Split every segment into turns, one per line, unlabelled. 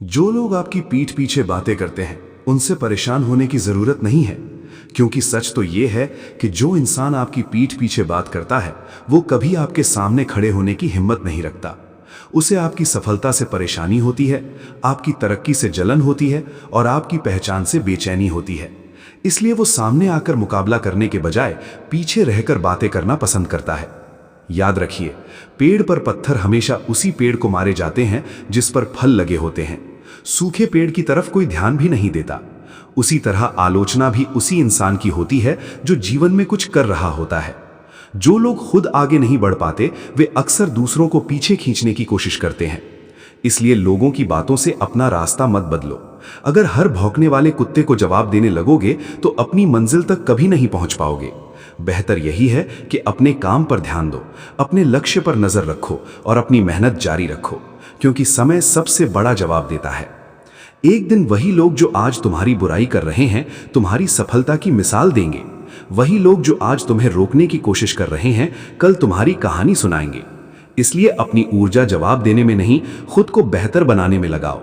जो लोग आपकी पीठ पीछे बातें करते हैं उनसे परेशान होने की जरूरत नहीं है, क्योंकि सच तो यह है कि जो इंसान आपकी पीठ पीछे बात करता है वो कभी आपके सामने खड़े होने की हिम्मत नहीं रखता। उसे आपकी सफलता से परेशानी होती है, आपकी तरक्की से जलन होती है और आपकी पहचान से बेचैनी होती है। इसलिए वो सामने आकर मुकाबला करने के बजाय पीछे रहकर बातें करना पसंद करता है। याद रखिए, पेड़ पर पत्थर हमेशा उसी पेड़ को मारे जाते हैं जिस पर फल लगे होते हैं। सूखे पेड़ की तरफ कोई ध्यान भी नहीं देता। उसी तरह आलोचना भी उसी इंसान की होती है जो जीवन में कुछ कर रहा होता है। जो लोग खुद आगे नहीं बढ़ पाते वे अक्सर दूसरों को पीछे खींचने की कोशिश करते हैं। इसलिए लोगों की बातों से अपना रास्ता मत बदलो। अगर हर भौंकने वाले कुत्ते को जवाब देने लगोगे तो अपनी मंजिल तक कभी नहीं पहुंच पाओगे। बेहतर यही है कि अपने काम पर ध्यान दो, अपने लक्ष्य पर नजर रखो और अपनी मेहनत जारी रखो, क्योंकि समय सबसे बड़ा जवाब देता है। एक दिन वही लोग जो आज तुम्हारी बुराई कर रहे हैं तुम्हारी सफलता की मिसाल देंगे। वही लोग जो आज तुम्हें रोकने की कोशिश कर रहे हैं कल तुम्हारी कहानी सुनाएंगे। इसलिए अपनी ऊर्जा जवाब देने में नहीं, खुद को बेहतर बनाने में लगाओ।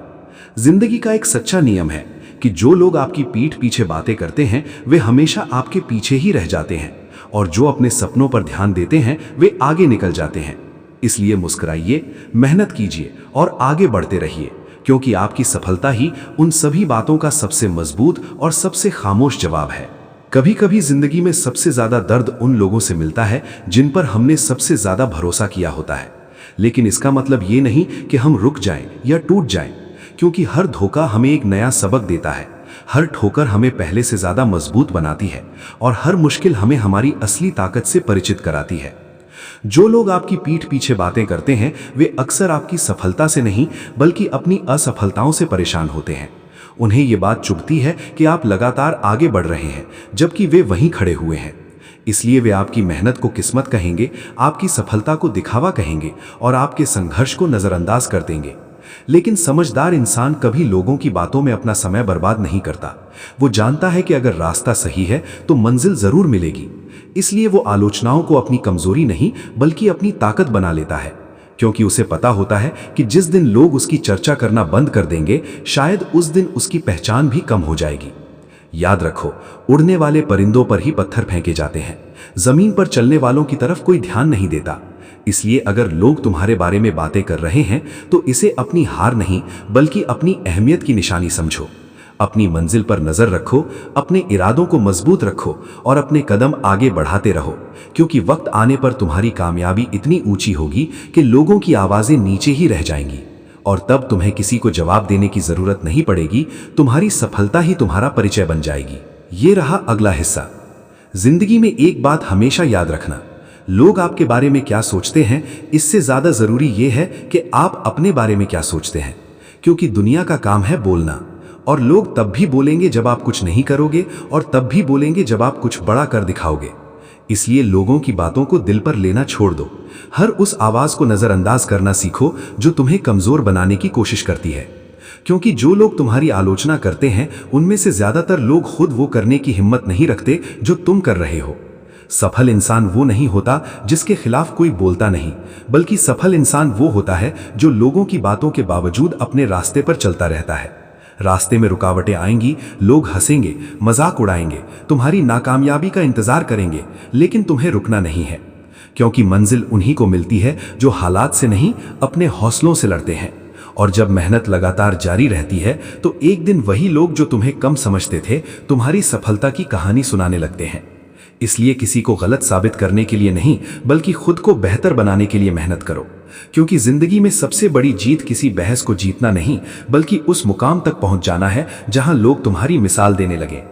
जिंदगी का एक सच्चा नियम है कि जो लोग आपकी पीठ पीछे बातें करते हैं वे हमेशा आपके पीछे ही रह जाते हैं, और जो अपने सपनों पर ध्यान देते हैं वे आगे निकल जाते हैं। इसलिए मुस्कुराइए, मेहनत कीजिए और आगे बढ़ते रहिए, क्योंकि आपकी सफलता ही उन सभी बातों का सबसे मजबूत और सबसे खामोश जवाब है। कभी कभी जिंदगी में सबसे ज्यादा दर्द उन लोगों से मिलता है जिन पर हमने सबसे ज्यादा भरोसा किया होता है। लेकिन इसका मतलब ये नहीं कि हम रुक जाएं या टूट जाएं, क्योंकि हर धोखा हमें एक नया सबक देता है। हर ठोकर हमें पहले से ज्यादा मजबूत बनाती है और हर मुश्किल हमें हमारी असली ताकत से परिचित कराती है। जो लोग आपकी पीठ पीछे बातें करते हैं वे अक्सर आपकी सफलता से नहीं बल्कि अपनी असफलताओं से परेशान होते हैं। उन्हें ये बात चुभती है कि आप लगातार आगे बढ़ रहे हैं जबकि वे वहीं खड़े हुए हैं। इसलिए वे आपकी मेहनत को किस्मत कहेंगे, आपकी सफलता को दिखावा कहेंगे और आपके संघर्ष को नजरअंदाज कर देंगे। लेकिन समझदार इंसान कभी लोगों की बातों में अपना समय बर्बाद नहीं करता। वो जानता है कि अगर रास्ता सही है तो मंजिल जरूर मिलेगी। इसलिए वो आलोचनाओं को अपनी कमजोरी नहीं बल्कि अपनी ताकत बना लेता है, क्योंकि उसे पता होता है कि जिस दिन लोग उसकी चर्चा करना बंद कर देंगे शायद उस दिन उसकी पहचान भी कम हो जाएगी। याद रखो, उड़ने वाले परिंदों पर ही पत्थर फेंके जाते हैं, जमीन पर चलने वालों की तरफ कोई ध्यान नहीं देता। इसलिए अगर लोग तुम्हारे बारे में बातें कर रहे हैं तो इसे अपनी हार नहीं बल्कि अपनी अहमियत की निशानी समझो। अपनी मंजिल पर नजर रखो, अपने इरादों को मजबूत रखो और अपने कदम आगे बढ़ाते रहो, क्योंकि वक्त आने पर तुम्हारी कामयाबी इतनी ऊंची होगी कि लोगों की आवाजें नीचे ही रह जाएंगी, और तब तुम्हें किसी को जवाब देने की जरूरत नहीं पड़ेगी। तुम्हारी सफलता ही तुम्हारा परिचय बन जाएगी। ये रहा अगला हिस्सा। जिंदगी में एक बात हमेशा याद रखना, लोग आपके बारे में क्या सोचते हैं इससे ज्यादा जरूरी यह है कि आप अपने बारे में क्या सोचते हैं, क्योंकि दुनिया का काम है बोलना, और लोग तब भी बोलेंगे जब आप कुछ नहीं करोगे और तब भी बोलेंगे जब आप कुछ बड़ा कर दिखाओगे। इसलिए लोगों की बातों को दिल पर लेना छोड़ दो। हर उस आवाज को नजरअंदाज करना सीखो जो तुम्हें कमजोर बनाने की कोशिश करती है, क्योंकि जो लोग तुम्हारी आलोचना करते हैं उनमें से ज्यादातर लोग खुद वो करने की हिम्मत नहीं रखते जो तुम कर रहे हो। सफल इंसान वो नहीं होता जिसके खिलाफ कोई बोलता नहीं, बल्कि सफल इंसान वो होता है जो लोगों की बातों के बावजूद अपने रास्ते पर चलता रहता है। रास्ते में रुकावटें आएंगी, लोग हंसेंगे, मजाक उड़ाएंगे, तुम्हारी नाकामयाबी का इंतजार करेंगे, लेकिन तुम्हें रुकना नहीं है, क्योंकि मंजिल उन्हीं को मिलती है जो हालात से नहीं अपने हौसलों से लड़ते हैं। और जब मेहनत लगातार जारी रहती है तो एक दिन वही लोग जो तुम्हें कम समझते थे तुम्हारी सफलता की कहानी सुनाने लगते हैं। इसलिए किसी को गलत साबित करने के लिए नहीं बल्कि खुद को बेहतर बनाने के लिए मेहनत करो, क्योंकि जिंदगी में सबसे बड़ी जीत किसी बहस को जीतना नहीं बल्कि उस मुकाम तक पहुंच जाना है जहां लोग तुम्हारी मिसाल देने लगे।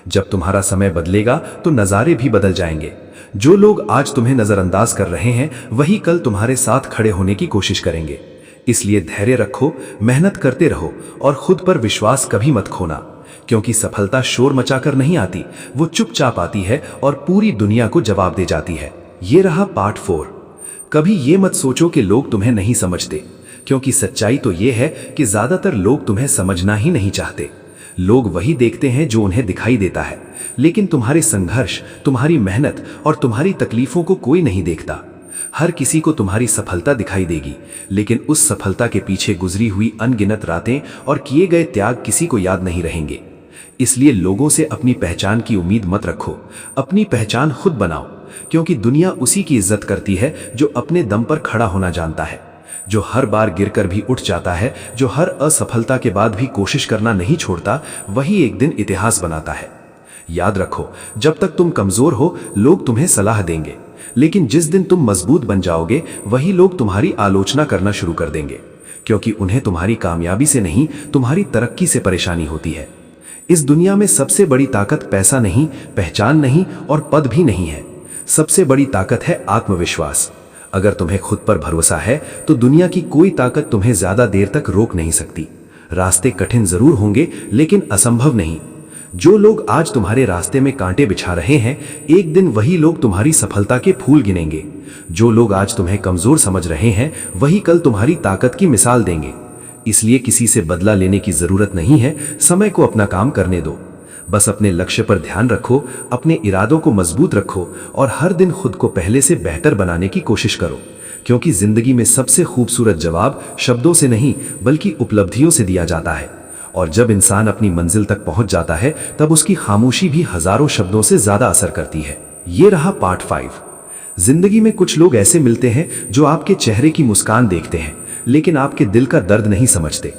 जब तुम्हारा समय बदलेगा तो नज़ारे भी बदल जाएंगे। जो लोग आज तुम्हें नजरअंदाज कर रहे हैं वही कल तुम्हारे साथ खड़े होने की कोशिश करेंगे। इसलिए धैर्य रखो, मेहनत करते रहो और खुद पर विश्वास कभी मत खोना, क्योंकि सफलता शोर मचाकर नहीं आती, वो चुपचाप आती है और पूरी दुनिया को जवाब दे जाती है। ये रहा पार्ट 4। कभी ये मत सोचो कि लोग तुम्हें नहीं समझते, क्योंकि सच्चाई तो ये है कि ज्यादातर लोग तुम्हें समझना ही नहीं चाहते। लोग वही देखते हैं जो उन्हें दिखाई देता है, लेकिन तुम्हारे संघर्ष, तुम्हारी मेहनत और तुम्हारी तकलीफों को कोई नहीं देखता। हर किसी को तुम्हारी सफलता दिखाई देगी, लेकिन उस सफलता के पीछे गुजरी हुई अनगिनत रातें और किए गए त्याग किसी को याद नहीं रहेंगे। इसलिए लोगों से अपनी पहचान की उम्मीद मत रखो, अपनी पहचान खुद बनाओ, क्योंकि दुनिया उसी की इज्जत करती है जो अपने दम पर खड़ा होना जानता है, जो हर बार गिरकर भी उठ जाता है, जो हर असफलता के बाद भी कोशिश करना नहीं छोड़ता, वही एक दिन इतिहास बनाता है। याद रखो, जब तक तुम कमजोर हो लोग तुम्हें सलाह देंगे, लेकिन जिस दिन तुम मजबूत बन जाओगे वही लोग तुम्हारी आलोचना करना शुरू कर देंगे, क्योंकि उन्हें तुम्हारी कामयाबी से नहीं, तुम्हारी तरक्की से परेशानी होती है। इस दुनिया में सबसे बड़ी ताकत पैसा नहीं, पहचान नहीं और पद भी नहीं है। सबसे बड़ी ताकत है आत्मविश्वास। अगर तुम्हें खुद पर भरोसा है तो दुनिया की कोई ताकत तुम्हें ज्यादा देर तक रोक नहीं सकती। रास्ते कठिन जरूर होंगे, लेकिन असंभव नहीं। जो लोग आज तुम्हारे रास्ते में कांटे बिछा रहे हैं, एक दिन वही लोग तुम्हारी सफलता के फूल गिनेंगे। जो लोग आज तुम्हें कमजोर समझ रहे हैं, वही कल तुम्हारी ताकत की मिसाल देंगे। इसलिए किसी से बदला लेने की जरूरत नहीं है, समय को अपना काम करने दो। बस अपने लक्ष्य पर ध्यान रखो, अपने इरादों को मजबूत रखो और हर दिन खुद को पहले से बेहतर बनाने की कोशिश करो, क्योंकि जिंदगी में सबसे खूबसूरत जवाब शब्दों से नहीं बल्कि उपलब्धियों से दिया जाता है। और जब इंसान अपनी मंजिल तक पहुंच जाता है, तब उसकी खामोशी भी हजारों शब्दों से ज्यादा असर करती है। ये रहा पार्ट 5। जिंदगी में कुछ लोग ऐसे मिलते हैं जो आपके चेहरे की मुस्कान देखते हैं, लेकिन आपके दिल का दर्द नहीं समझते।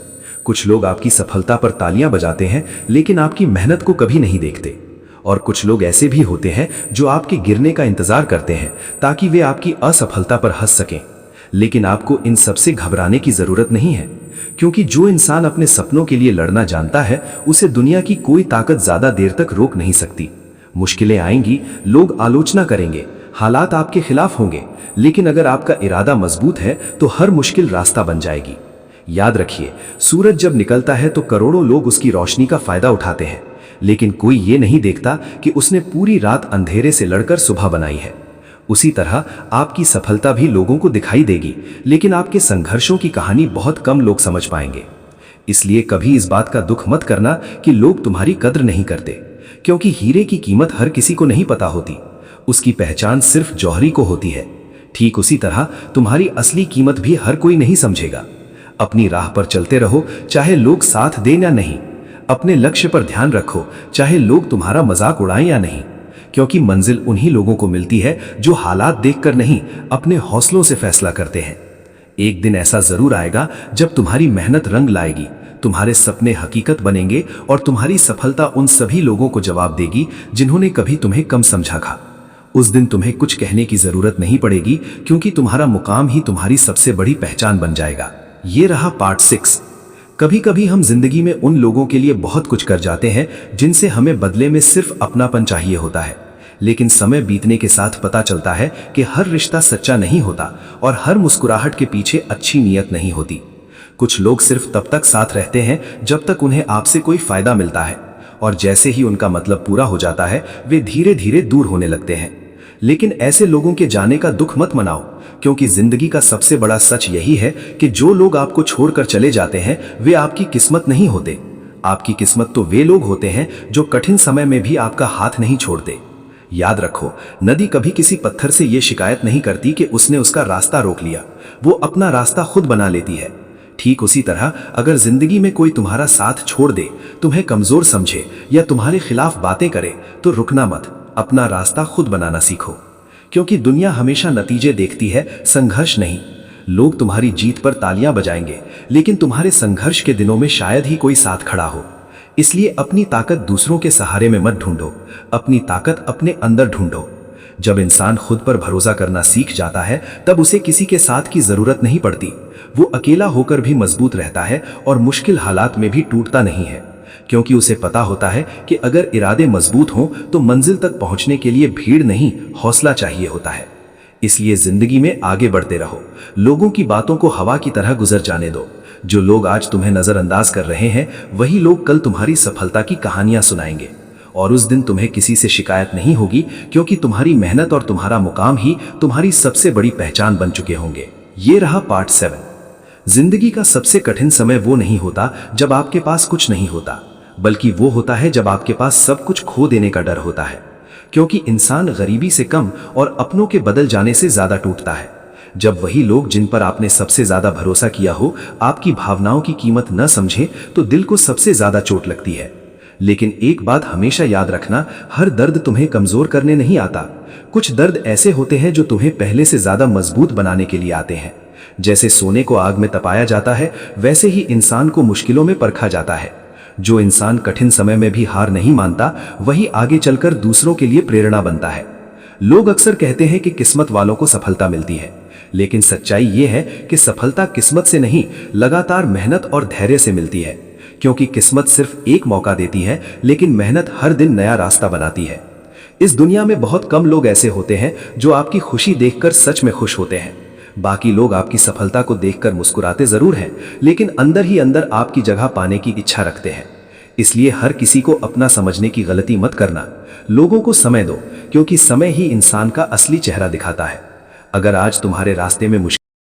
कुछ लोग आपकी सफलता पर तालियां बजाते हैं, लेकिन आपकी मेहनत को कभी नहीं देखते। और कुछ लोग ऐसे भी होते हैं जो आपके गिरने का इंतजार करते हैं ताकि वे आपकी असफलता पर हंस सकें। लेकिन आपको इन सबसे घबराने की जरूरत नहीं है, क्योंकि जो इंसान अपने सपनों के लिए लड़ना जानता है, उसे दुनिया की कोई ताकत ज्यादा देर तक रोक नहीं सकती। मुश्किलें आएंगी, लोग आलोचना करेंगे, हालात आपके खिलाफ होंगे, लेकिन अगर आपका इरादा मजबूत है तो हर मुश्किल रास्ता बन जाएगी। याद रखिए, सूरज जब निकलता है तो करोड़ों लोग उसकी रोशनी का फायदा उठाते हैं, लेकिन कोई ये नहीं देखता कि उसने पूरी रात अंधेरे से लड़कर सुबह बनाई है। उसी तरह आपकी सफलता भी लोगों को दिखाई देगी, लेकिन आपके संघर्षों की कहानी बहुत कम लोग समझ पाएंगे। इसलिए कभी इस बात का दुख मत करना कि लोग तुम्हारी कद्र नहीं करते, क्योंकि हीरे की कीमत हर किसी को नहीं पता होती, उसकी पहचान सिर्फ जौहरी को होती है। ठीक उसी तरह तुम्हारी असली कीमत भी हर कोई नहीं समझेगा। अपनी राह पर चलते रहो, चाहे लोग साथ दें या नहीं। अपने लक्ष्य पर ध्यान रखो, चाहे लोग तुम्हारा मजाक उड़ाएं या नहीं, क्योंकि मंजिल उन्हीं लोगों को मिलती है जो हालात देखकर नहीं, अपने हौसलों से फैसला करते हैं। एक दिन ऐसा जरूर आएगा जब तुम्हारी मेहनत रंग लाएगी, तुम्हारे सपने हकीकत बनेंगे और तुम्हारी सफलता उन सभी लोगों को जवाब देगी जिन्होंने कभी तुम्हें कम समझा था। उस दिन तुम्हें कुछ कहने की जरूरत नहीं पड़ेगी, क्योंकि तुम्हारा मुकाम ही तुम्हारी सबसे बड़ी पहचान बन जाएगा। ये रहा पार्ट 6। कभी कभी हम जिंदगी में उन लोगों के लिए बहुत कुछ कर जाते हैं जिनसे हमें बदले में सिर्फ अपनापन चाहिए होता है, लेकिन समय बीतने के साथ पता चलता है कि हर रिश्ता सच्चा नहीं होता और हर मुस्कुराहट के पीछे अच्छी नीयत नहीं होती। कुछ लोग सिर्फ तब तक साथ रहते हैं जब तक उन्हें आपसे कोई फायदा मिलता है, और जैसे ही उनका मतलब पूरा हो जाता है वे धीरे धीरे दूर होने लगते हैं। लेकिन ऐसे लोगों के जाने का दुख मत मनाओ, क्योंकि जिंदगी का सबसे बड़ा सच यही है कि जो लोग आपको छोड़कर चले जाते हैं वे आपकी किस्मत नहीं होते। आपकी किस्मत तो वे लोग होते हैं जो कठिन समय में भी आपका हाथ नहीं छोड़ते। याद रखो, नदी कभी किसी पत्थर से ये शिकायत नहीं करती कि उसने उसका रास्ता रोक लिया, वो अपना रास्ता खुद बना लेती है। ठीक उसी तरह अगर जिंदगी में कोई तुम्हारा साथ छोड़ दे, तुम्हें कमजोर समझे या तुम्हारे खिलाफ बातें करे, तो रुकना मत, अपना रास्ता खुद बनाना सीखो, क्योंकि दुनिया हमेशा नतीजे देखती है, संघर्ष नहीं। लोग तुम्हारी जीत पर तालियां बजाएंगे, लेकिन तुम्हारे संघर्ष के दिनों में शायद ही कोई साथ खड़ा हो। इसलिए अपनी ताकत दूसरों के सहारे में मत ढूंढो, अपनी ताकत अपने अंदर ढूंढो। जब इंसान खुद पर भरोसा करना सीख जाता है, तब उसे किसी के साथ की जरूरत नहीं पड़ती। वो अकेला होकर भी मजबूत रहता है और मुश्किल हालात में भी टूटता नहीं है, क्योंकि उसे पता होता है कि अगर इरादे मजबूत हों तो मंजिल तक पहुंचने के लिए भीड़ नहीं, हौसला चाहिए होता है। इसलिए जिंदगी में आगे बढ़ते रहो, लोगों की बातों को हवा की तरह गुजर जाने दो। जो लोग आज तुम्हें नजरअंदाज कर रहे हैं, वही लोग कल तुम्हारी सफलता की कहानियां सुनाएंगे, और उस दिन तुम्हें किसी से शिकायत नहीं होगी, क्योंकि तुम्हारी मेहनत और तुम्हारा मुकाम ही तुम्हारी सबसे बड़ी पहचान बन चुके होंगे। ये रहा पार्ट 7। जिंदगी का सबसे कठिन समय वो नहीं होता जब आपके पास कुछ नहीं होता, बल्कि वो होता है जब आपके पास सब कुछ खो देने का डर होता है। क्योंकि इंसान गरीबी से कम और अपनों के बदल जाने से ज्यादा टूटता है, जब वही लोग जिन पर आपने सबसे ज्यादा भरोसा किया हो आपकी भावनाओं की कीमत न समझे तो दिल को सबसे ज्यादा चोट लगती है। लेकिन एक बात हमेशा याद रखना, हर दर्द तुम्हें कमजोर करने नहीं आता। कुछ दर्द ऐसे होते हैं जो तुम्हें पहले से ज्यादा मजबूत बनाने के लिए आते हैं। जैसे सोने को आग में तपाया जाता है, वैसे ही इंसान को मुश्किलों में परखा जाता है। जो इंसान कठिन समय में भी हार नहीं मानता, वही आगे चलकर दूसरों के लिए प्रेरणा बनता है। लोग अक्सर कहते हैं कि किस्मत वालों को सफलता मिलती है, लेकिन सच्चाई यह है कि सफलता किस्मत से नहीं, लगातार मेहनत और धैर्य से मिलती है। क्योंकि किस्मत सिर्फ एक मौका देती है, लेकिन मेहनत हर दिन नया रास्ता बनाती है। इस दुनिया में बहुत कम लोग ऐसे होते हैं जो आपकी खुशी देखकर सच में खुश होते हैं। बाकी लोग आपकी सफलता को देखकर मुस्कुराते जरूर हैं, लेकिन अंदर ही अंदर आपकी जगह पाने की इच्छा रखते हैं। इसलिए हर किसी को अपना समझने की गलती मत करना। लोगों को समय दो, क्योंकि समय ही इंसान का असली चेहरा दिखाता है। अगर आज तुम्हारे रास्ते में मुश्किल